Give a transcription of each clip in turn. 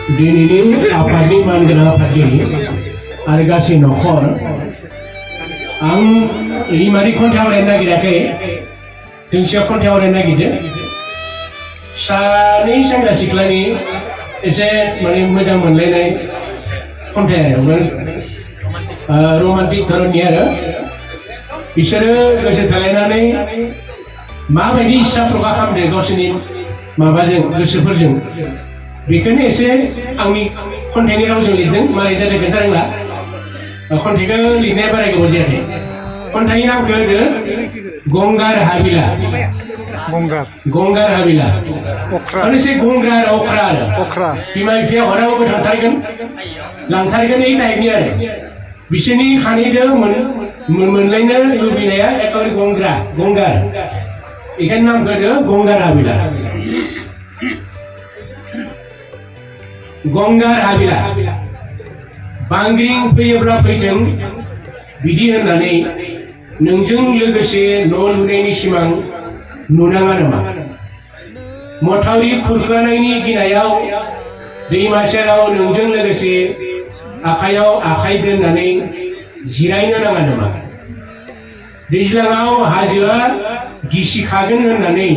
दिनैनि आफादनि मानगोनां आफादगिरि आरो गासै न'खर आं रैमारि खन्थाइ आवरायनो नागिराखै दोंसेयाव खन्थाइ आवरायनो नागिरदों सानै सेंग्रा सिख्लानि एसे माने मोजां मोनलायनाय खन्थाइ आरो रमान्टिक धरननि आरो बिसोरो गोसो थोलायनानै माबायदि इच्छा प्रकाश खालामदों गावसोरनि माबाजों गोसोफोरजों बेखौनो एसे आंनि खन्थाइनि रावजों लिरदों मारै जादों खोन्थारोंला खन्थाइखौ लिरनाया बारा गोबाव जायाखै खन्थाइनि नामखौ होदो गंगार हाबिला गंगार हाबिला माने एसे गंगार अख्रा आरो बिमा बिफाया हरावबो थांथारगोन लांथारगोन এই टाइपनि आरो बिसोरनि खानैजों मोनलायनो लुबैनाया एकेबारे गंगार बेखायनो नामखौ होदो गंगार हाबिला गंगार हाबिला बांग्रिं फैयोब्ला फैथों बिदि होननानै नोंजों लोगोसे न' लुनायनि सिमां नुनाङा नामा मथावरि खुरखानायनि गिनायाव दैमा सेराव नोंजों लोगोसे आखायाव आखाइ दोननानै जिरायनो नाङा नामा दैज्लाङाव हाजोआ गिसिखागोन होननानै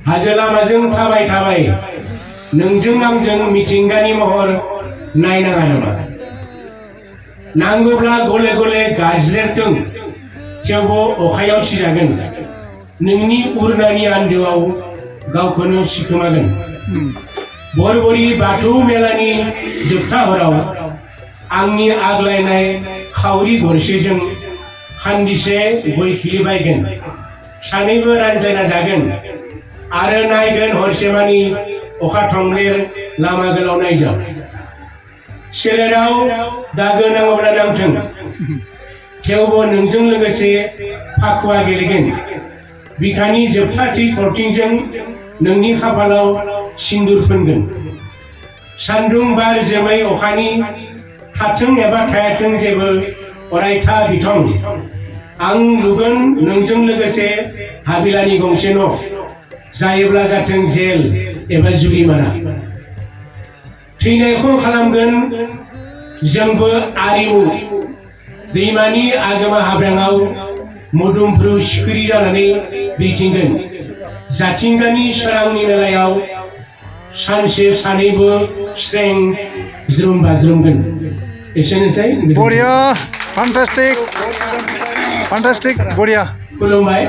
हाजो लामाजों थाबाय थाबाय नोंजों आंजों मिथिंगानि महर नायनाङा नामा नांगौब्ला गले गले गाज्लेरथों थेवबो अखायाव सिजागोन नोंनि उरनानि आन्दोआव गावखौनो सिखोमागोन बरबरि बाथौ मेलानि जोबथा हराव आंनि आग्लायनाय खावरि गरसेजों खान्दिसे गय खिलि बायगोन सानैबो रानजायना जागोन आरो नायगोन हरसेमानि अखा थंब्लेर लामा गोलाव नायजाव सोलेराव दागो नाङोब्ला नांथों थेवबो नोंजों लोगोसे फाखुवा गेलेगोन बिखानि जोबथा थै थरथिंजों नोंनि खाफालाव सिन्दुर फोनगोन सान्दुं बार जोमै अखानि थाथों एबा थायाथों जेबो अरायथा बिथं आं लुगोन नोंजों लोगोसे हाबिलानि गंसे न' जायोब्ला जाथों जेल एबा जुरिमाना थैनायखौ खालामगोन जोंबो आरिमु दैमानि आगोमा हाब्राङाव मोदोमफ्रु सिखिरि जानानै दैथिंगोन जाथिंगानि सोरांनि मेलायाव सानसे सानैबो स्रें ज्रुम बाज्रुमगोन एसेनोसै बरिया फैन्टास्टिक बरिया खुलुमबाय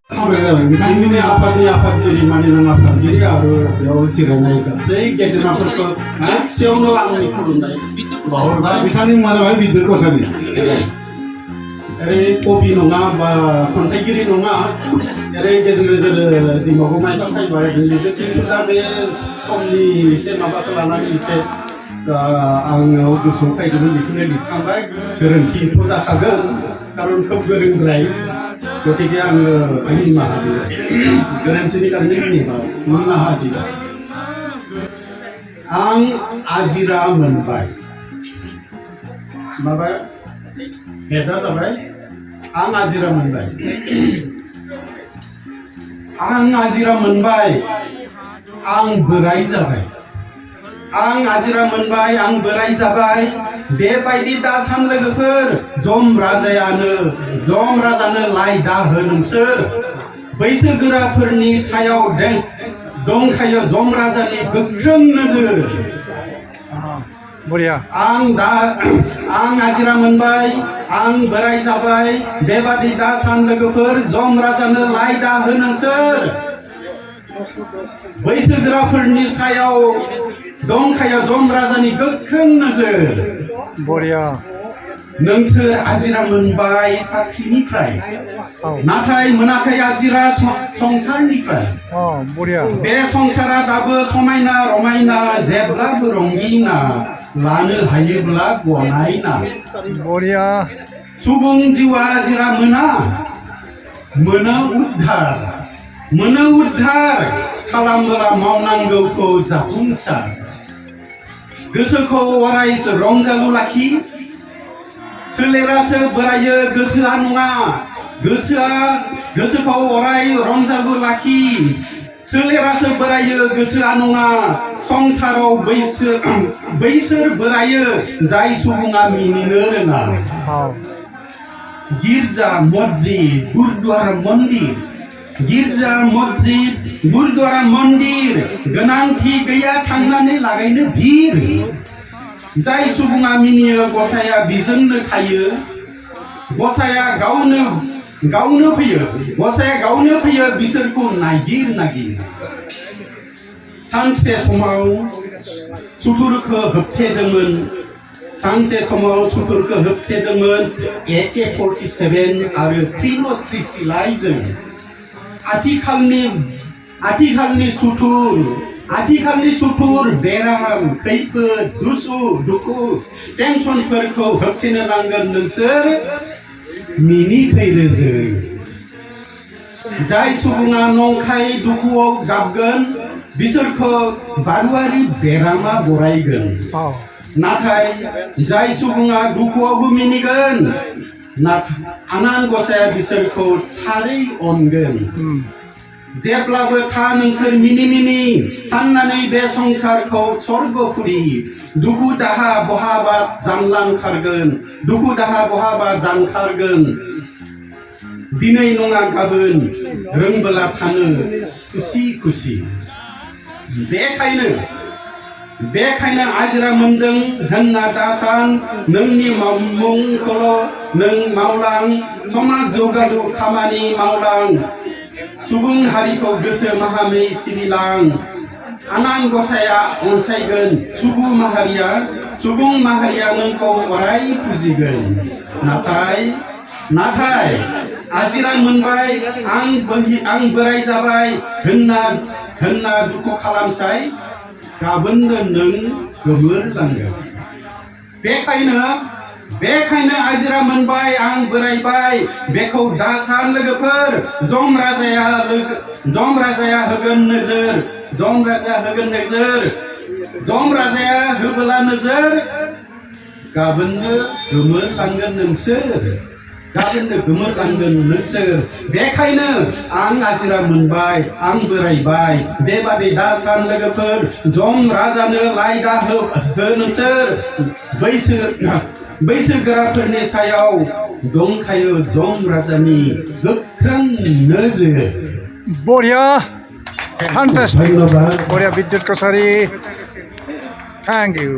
बिथांनि आफादगिरि मानगोनां आफादगिरि आरो बेयाव जिरायनाय गासै गेदेमाफोरखौ गासैयावनो आंनि खुलुमनाय बावहरबाय बिथांनि मुङा जाबाय बिद्युत कसारि ओरै कबि नङा बा खन्थाइगिरि नङा ओरै गेजेर गेजेर दैमाखौ नायबा फैबाय खिन्थु दा बे समनि एसे माबाखौ लानानै एसे आंनाव गोसोआव फैदोंमोन बेखौनो लिरखांबाय गोरोन्थिथ' जाखागोन कारन खोब गोरोंद्राय गतिके आङो निमाहा बियो गोरोन्थिनि कारणे निमाहा बियो आं आजिरा मोनबाय माबा हेडा जाबाय आं आजिरा मोनबाय आं आजिरा मोनबाय आं बोराय जाबाय आं आजिरा मोनबाय आं बोराय जाबाय बेबायदि दासान लोगोफोर जम राजानो लाइ दाहो नोंसोर बैसोगोराफोरनि सायाव दंखायो जम राजानि गोख्रों नोजोर बरिया आं आजिरा मोनबाय आं बोराय जाबाय बेबादि दासान लोगोफोर जम राजानो लाइ दाहो नोंसोर बैसोगोराफोरनि सायाव दंखायो जम राजानि गोख्रों नोजोर बरिया नोंसोर आजिरा मोनबाय साख्रिनिफ्राय नाथाय मोनाखै आजिरा संसारनिफ्राय बरिया बे संसारा दाबो समायना रमायना जेब्लाबो रंगिना लानो हायोब्ला गनायना बरिया सुबुं जिउआ आजिरा मोनो उद्धार खालामब्ला मावनांगौखौ जाफुंसार गोसोखौ अराय रंजालु लाखि सोलेरासो बोरायो गोसोआ नङा गोसोखौ अराय रंजालु लाखि सोलेरासो बोरायो गोसोआ नङा संसाराव बैसोर बोरायो जाय सुबुङा मिनिनो रोङा गिर्जा मस्जिद गुरुद्वारा मन्दिर गिर्जा मस्जिद गुरुद्वारा मन्दिर गोनांथि गैया थांनानै लागायनो भिर जाय सुबुङा मिनियो गसाया बिजोंनो थायो गसाया गावनो फैयो गसाया गावनो फैयो बिसोरखौ नागिर सानसे समाव सुथुरखौ होबथेदोंमोन AK-47 आरो 303 लाइजों आथिखालनि सुथुर बेराम खैफोद दुखु टेनसनफोरखौ होबथेनो नांगोन नोंसोर मिनिफैरोजों जाय सुबुङा नंखाय दुखुआव गाबगोन बिसोरखौ बारुआरि बेरामा बरायगोन नाथाय जाय सुबुङा दुखुआवबो मिनिगोन आनान गसाया बिसोरखौ थारै अनगोन जेब्लाबो था नोंसोर मिनि साननानै बे संसारखौ स्वर्गपुरी दुखु दाहा बहाबा जानखारगोन दिनै नङा गाबोन रोंबोला थानो खुसि बेखायनो आजिरा मोनदों होनना दासान नोंनि मुंखौल' नों मावलां समाज जौगालु खामानि मावलां सुबुं हारिखौ गोसो माहामै सिबिलां आनान गसाया अनसायगोन सुबुं माहारिया नोंखौ अराय फुजिगोन नाथाय आजिरा मोनबाय आं बोराय जाबाय होनना दुखु खालामसाय गाबोननो नों गोमोरलांगोन बेखायनो आजिरा मोनबाय आं बोरायबाय बेखौ दासान लोगोफोर जम राजाया होगोन नोजोर जम राजाया होबोला नोजोर गाबोननो गोमोरलांगोन नोंसोर बेखायनो आं आजिरा मोनबाय आं बोरायबाय बेबादि दासान लोगोफोर जम राजानो लायदा हो नोंसोर बैसोगोराफोरनि सायाव दंखायो जम राजानि गोख्रों नोजोर बरिया fantastic बरिया बिद्युत कसारी थैंक यू